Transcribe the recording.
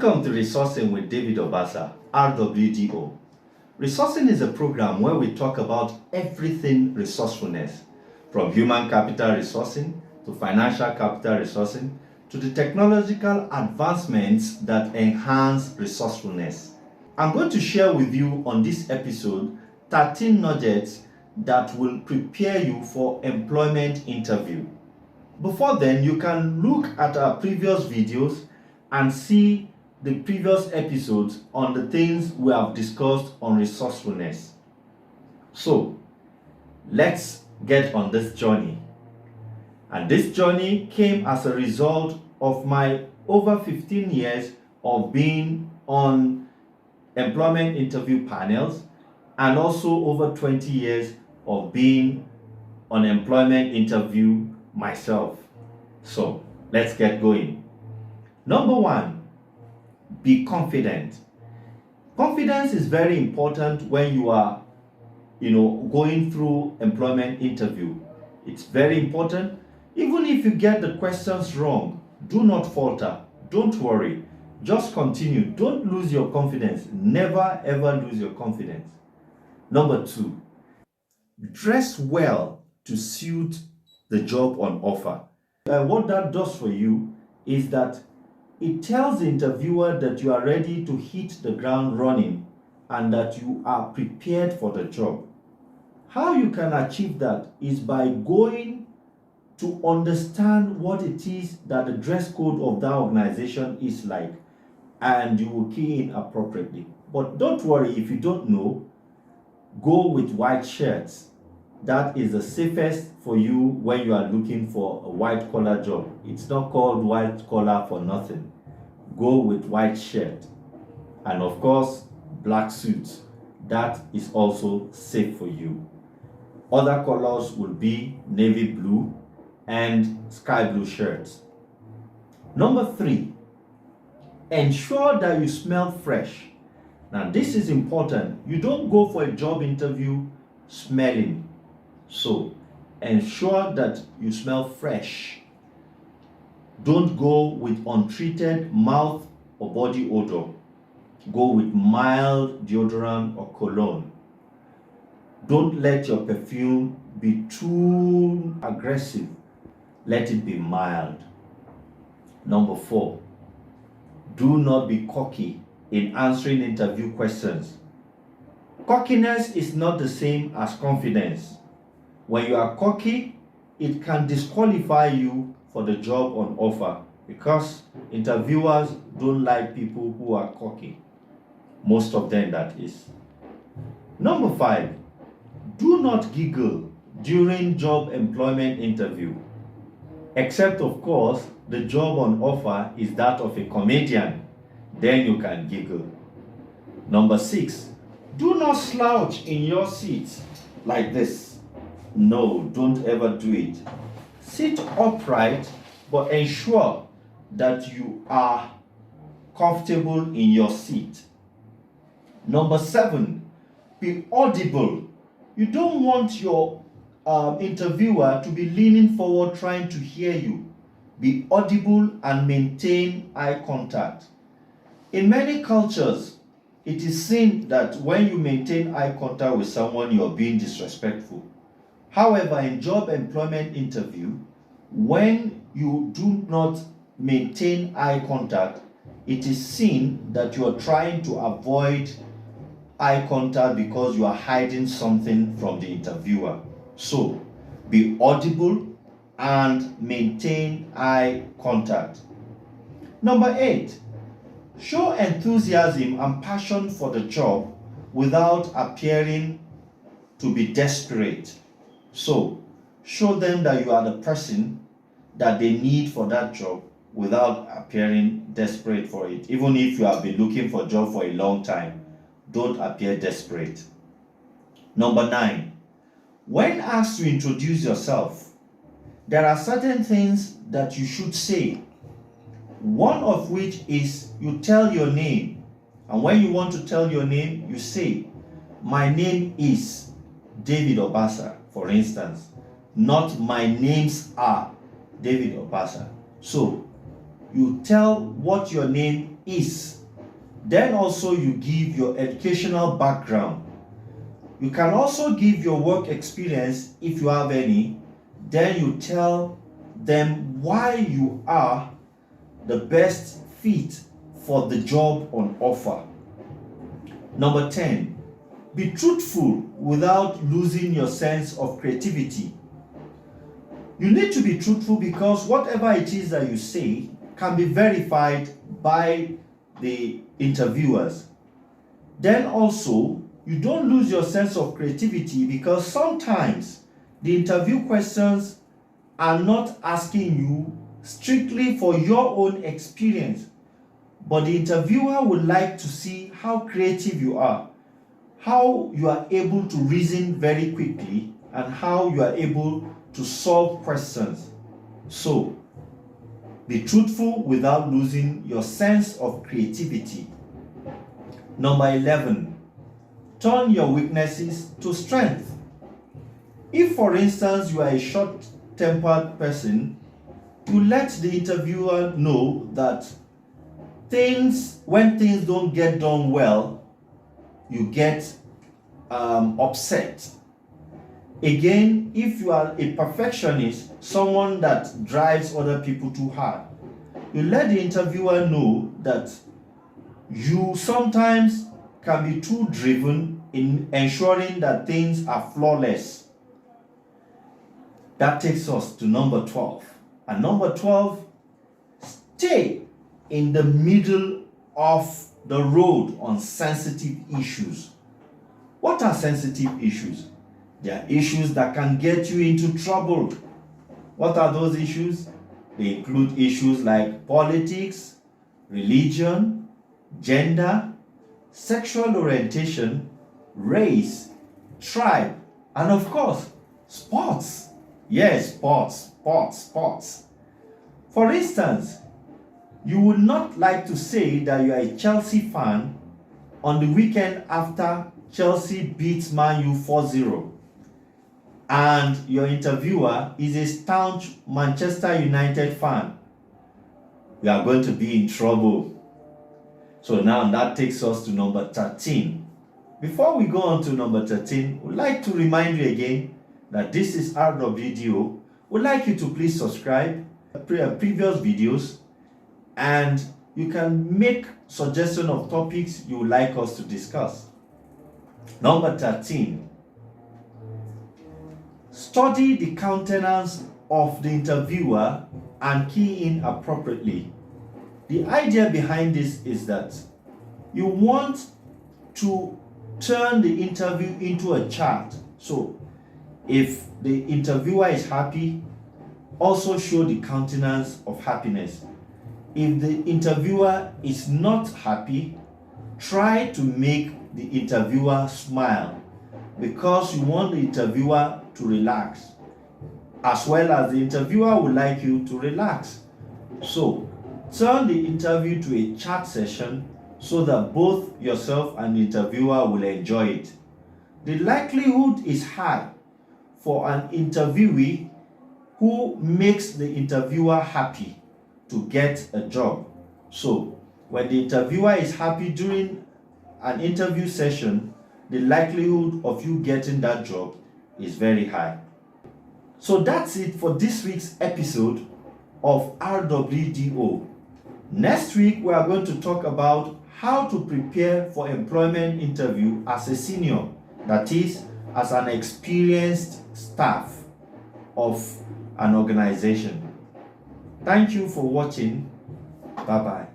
Welcome to Resourcing with David Obasa, RWDO. Resourcing is a program where we talk about everything resourcefulness, from human capital resourcing to financial capital resourcing to the technological advancements that enhance resourcefulness. I'm going to share with you on this episode 13 nuggets that will prepare you for employment interview. Before then, you can look at our previous videos and see the previous episodes on the things we have discussed on resourcefulness. So, let's get on this journey. And this journey came as a result of my over 15 years of being on employment interview panels and also over 20 years of being on employment interview myself. So, let's get going. Number one, be confident. Confidence is very important when you are, going through employment interview. It's very important. Even if you get the questions wrong, do not falter. Don't worry. Just continue. Don't lose your confidence. Never ever lose your confidence. Number two, dress well to suit the job on offer. What that does for you is that it tells the interviewer that you are ready to hit the ground running and that you are prepared for the job. How you can achieve that is by going to understand what it is that the dress code of that organization is like, and you will key in appropriately. But don't worry, if you don't know, go with white shirts. That is the safest for you when you are looking for a white collar job. It's not called white collar for nothing. Go with white shirt and of course black suits. That is also safe for you. Other colors will be navy blue and sky blue shirts. Number three, ensure that you smell fresh. Now this is important. You don't go for a job interview smelling. So ensure that you smell fresh. Don't go with untreated mouth or body odor. Go with mild deodorant or cologne. Don't let your perfume be too aggressive. Let it be mild. Number four, do not be cocky in answering interview questions. Cockiness is not the same as confidence. When you are cocky, it can disqualify you for the job on offer because interviewers don't like people who are cocky. Most of them, that is. Number five, do not giggle during job employment interview. Except, of course, the job on offer is that of a comedian. Then you can giggle. Number six, do not slouch in your seat like this. No, don't ever do it. Sit upright, but ensure that you are comfortable in your seat. Number seven, be audible. You don't want your interviewer to be leaning forward trying to hear you. Be audible and maintain eye contact. In many cultures, it is seen that when you maintain eye contact with someone, you are being disrespectful. However, in job employment interview, when you do not maintain eye contact, it is seen that you are trying to avoid eye contact because you are hiding something from the interviewer. So, be audible and maintain eye contact. Number eight, show enthusiasm and passion for the job without appearing to be desperate. So, show them that you are the person that they need for that job without appearing desperate for it. Even if you have been looking for a job for a long time, don't appear desperate. Number nine, when asked to introduce yourself, there are certain things that you should say. One of which is you tell your name. And when you want to tell your name, you say, my name is David Obasa, for instance. Not my names are David Obasa. So, you tell what your name is. Then also you give your educational background. You can also give your work experience if you have any. Then you tell them why you are the best fit for the job on offer. Number 10, be truthful without losing your sense of creativity. You need to be truthful because whatever it is that you say can be verified by the interviewers. Then also, you don't lose your sense of creativity because sometimes the interview questions are not asking you strictly for your own experience, but the interviewer would like to see how creative you are, how you are able to reason very quickly, and how you are able to solve questions. So, be truthful without losing your sense of creativity. Number 11, turn your weaknesses to strength. If, for instance, you are a short-tempered person, you let the interviewer know that when things don't get done well, you get upset. Again, if you are a perfectionist, someone that drives other people too hard, you let the interviewer know that you sometimes can be too driven in ensuring that things are flawless. That takes us to number 12. And number 12, stay in the middle of the road on sensitive issues. What are sensitive issues? They are issues that can get you into trouble. What are those issues? They include issues like politics, religion, gender, sexual orientation, race, tribe, and of course, sports. Yes, sports. For instance, you would not like to say that you are a Chelsea fan on the weekend after Chelsea beats Man U 4-0, and your interviewer is a staunch Manchester United fan. You are going to be in trouble. So now that takes us to number 13. Before we go on to number 13, we'd like to remind you again that this is RWDO. We'd like you to please subscribe to previous videos, and you can make suggestions of topics you would like us to discuss. Number 13. Study the countenance of the interviewer and key in appropriately. The idea behind this is that you want to turn the interview into a chart. So, if the interviewer is happy, also show the countenance of happiness. If the interviewer is not happy, try to make the interviewer smile, because you want the interviewer to relax, as well as the interviewer would like you to relax. So, turn the interview to a chat session so that both yourself and the interviewer will enjoy it. The likelihood is high for an interviewee who makes the interviewer happy to get a job. So, when the interviewer is happy during an interview session, the likelihood of you getting that job is very high. So that's it for this week's episode of RWDO. Next week, we are going to talk about how to prepare for employment interview as a senior, that is, as an experienced staff of an organization. Thank you for watching. Bye-bye.